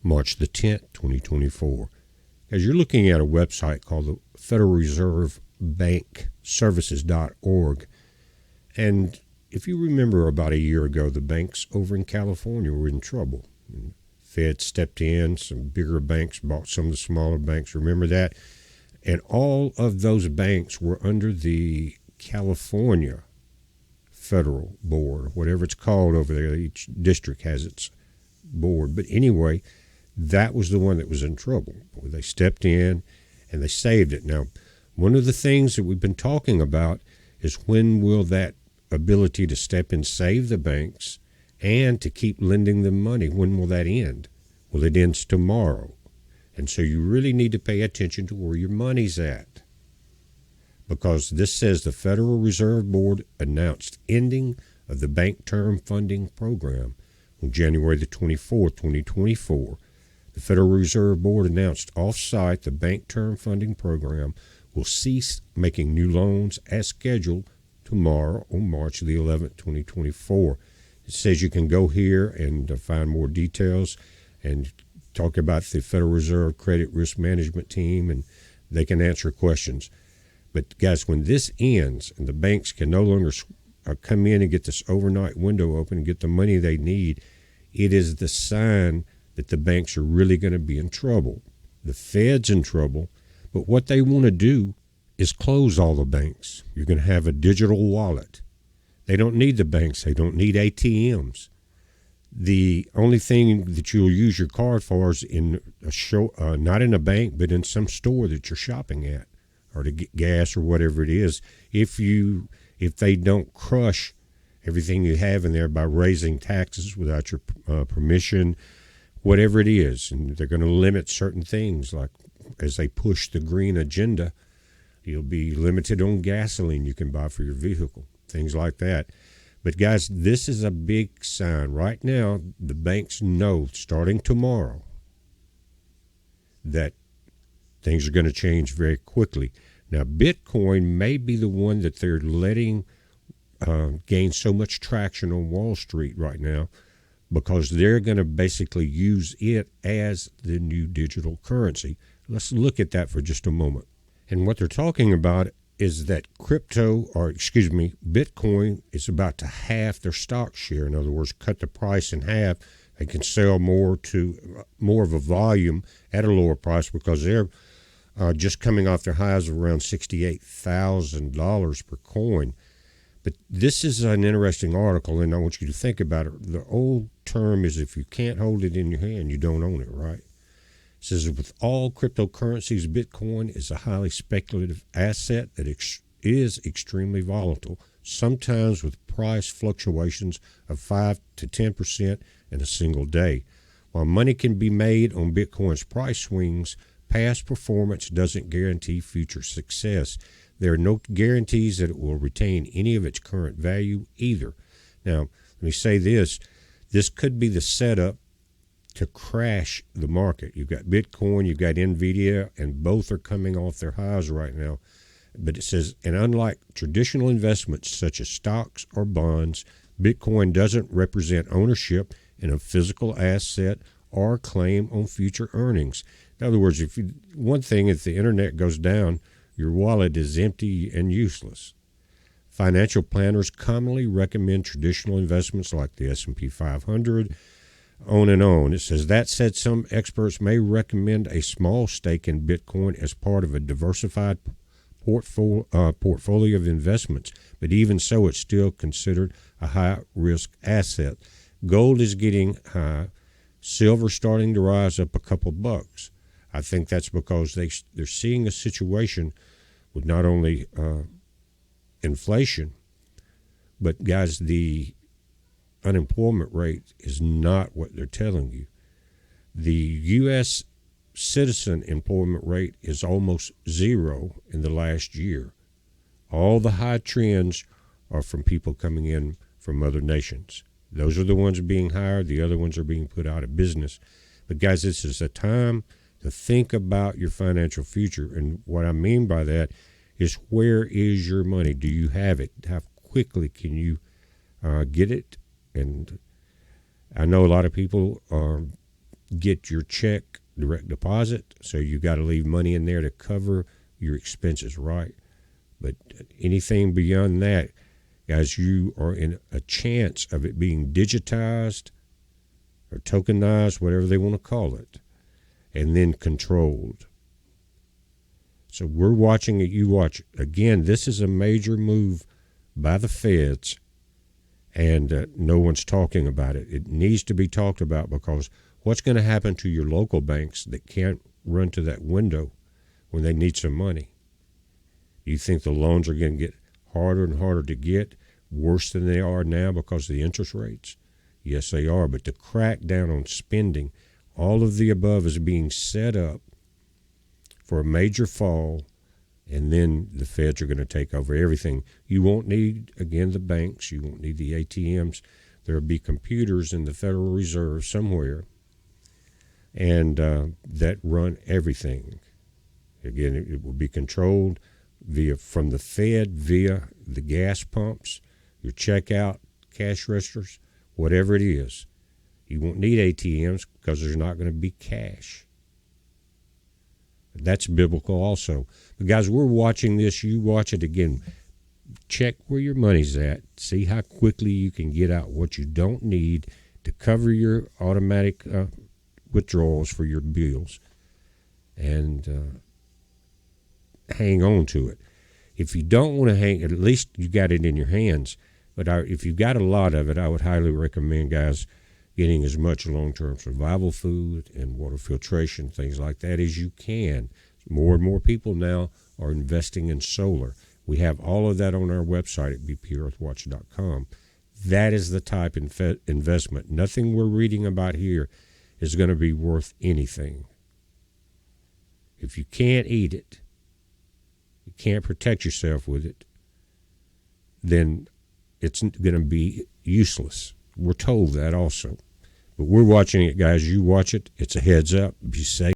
March the 10th, 2024. As you're looking at a website called the Federal Reserve Bank Services.org, and if you remember about a year ago, the banks over in California were in trouble. Fed stepped in, some bigger banks bought some of the smaller banks. Remember that? And all of those banks were under the California Federal Board, whatever it's called over there. Each district has its board. But anyway, that was the one that was in trouble. They stepped in and they saved it. Now, one of the things that we've been talking about is when will that ability to step in, save the banks, and to keep lending them money, when will that end? Well, it ends tomorrow. And so you really need to pay attention to where your money's at. Because this says the Federal Reserve Board announced ending of the Bank Term Funding Program on January the 24th, 2024. The Federal Reserve Board announced off-site the Bank Term Funding Program will cease making new loans as scheduled tomorrow on March the 11th, 2024. It says you can go here and find more details and talk about the Federal Reserve Credit Risk Management Team, and they can answer questions. But guys, when this ends and the banks can no longer come in and get this overnight window open and get the money they need, it is the sign that the banks are really going to be in trouble. The Fed's in trouble, but what they want to do is close all the banks. You're going to have a digital wallet. They don't need the banks. They don't need ATMs. The only thing that you'll use your card for is in a show, not in a bank, but in some store that you're shopping at, or to get gas or whatever it is. If they don't crush everything you have in there by raising taxes without your permission, whatever it is, and they're going to limit certain things, like as they push the green agenda, you'll be limited on gasoline you can buy for your vehicle, things like that. But guys, this is a big sign. Right now, the banks know, starting tomorrow, that things are going to change very quickly. Now, Bitcoin may be the one that they're letting gain so much traction on Wall Street right now, because they're going to basically use it as the new digital currency. Let's look at that for just a moment. And what they're talking about is that Bitcoin is about to halve their stock share. In other words, cut the price in half. They can sell more of a volume at a lower price, because they're just coming off their highs of around $68,000 per coin. But this is an interesting article, and I want you to think about it. The old term is, if you can't hold it in your hand, you don't own it, right? It says, with all cryptocurrencies, Bitcoin is a highly speculative asset that is extremely volatile, sometimes with price fluctuations of 5 to 10% in a single day. While money can be made on Bitcoin's price swings, past performance doesn't guarantee future success. There are no guarantees that it will retain any of its current value either. Now, let me say this. This could be the setup to crash the market. You've got Bitcoin, you've got NVIDIA, and both are coming off their highs right now. But it says, and unlike traditional investments such as stocks or bonds, Bitcoin doesn't represent ownership in a physical asset or claim on future earnings. In other words, if the internet goes down, your wallet is empty and useless. Financial planners commonly recommend traditional investments like the S&P 500, on and on. It says, that said, some experts may recommend a small stake in Bitcoin as part of a diversified portfolio of investments, but even so, it's still considered a high-risk asset. Gold is getting high. Silver starting to rise up a couple bucks. I think that's because they're seeing a situation with not only inflation, but, guys, the unemployment rate is not what they're telling you. The U.S. citizen employment rate is almost zero in the last year. All the high trends are from people coming in from other nations. Those are the ones being hired. The other ones are being put out of business. But, guys, this is a time to think about your financial future. And what I mean by that is, where is your money? Do you have it? How quickly can you get it? And I know a lot of people are get your check direct deposit, so you got to leave money in there to cover your expenses, right? But anything beyond that, guys, you are in a chance of it being digitized or tokenized, whatever they want to call it, and then controlled. So we're watching it, you watch. Again, this is a major move by the feds, and no one's talking about it. It needs to be talked about, because what's going to happen to your local banks that can't run to that window when they need some money? You think the loans are going to get harder and harder to get, worse than they are now because of the interest rates? Yes, they are. But the crackdown on spending, all of the above is being set up for a major fall, and then the feds are going to take over everything. You won't need, again, the banks. You won't need the ATMs. There will be computers in the Federal Reserve somewhere, and that run everything. Again, it will be controlled from the Fed via the gas pumps, your checkout, cash registers, whatever it is. You won't need ATMs because there's not going to be cash. That's biblical also. But guys, we're watching this. You watch it again. Check where your money's at. See how quickly you can get out what you don't need to cover your automatic withdrawals for your bills. And hang on to it. If you don't want to hang, at least you got it in your hands. But if you've got a lot of it, I would highly recommend, guys, getting as much long-term survival food and water filtration, things like that, as you can. More and more people now are investing in solar. We have all of that on our website at bpearthwatch.com. That is the type of investment. Nothing we're reading about here is going to be worth anything. If you can't eat it, you can't protect yourself with it, then it's going to be useless. We're told that also. But we're watching it, guys. You watch it. It's a heads up. Be safe.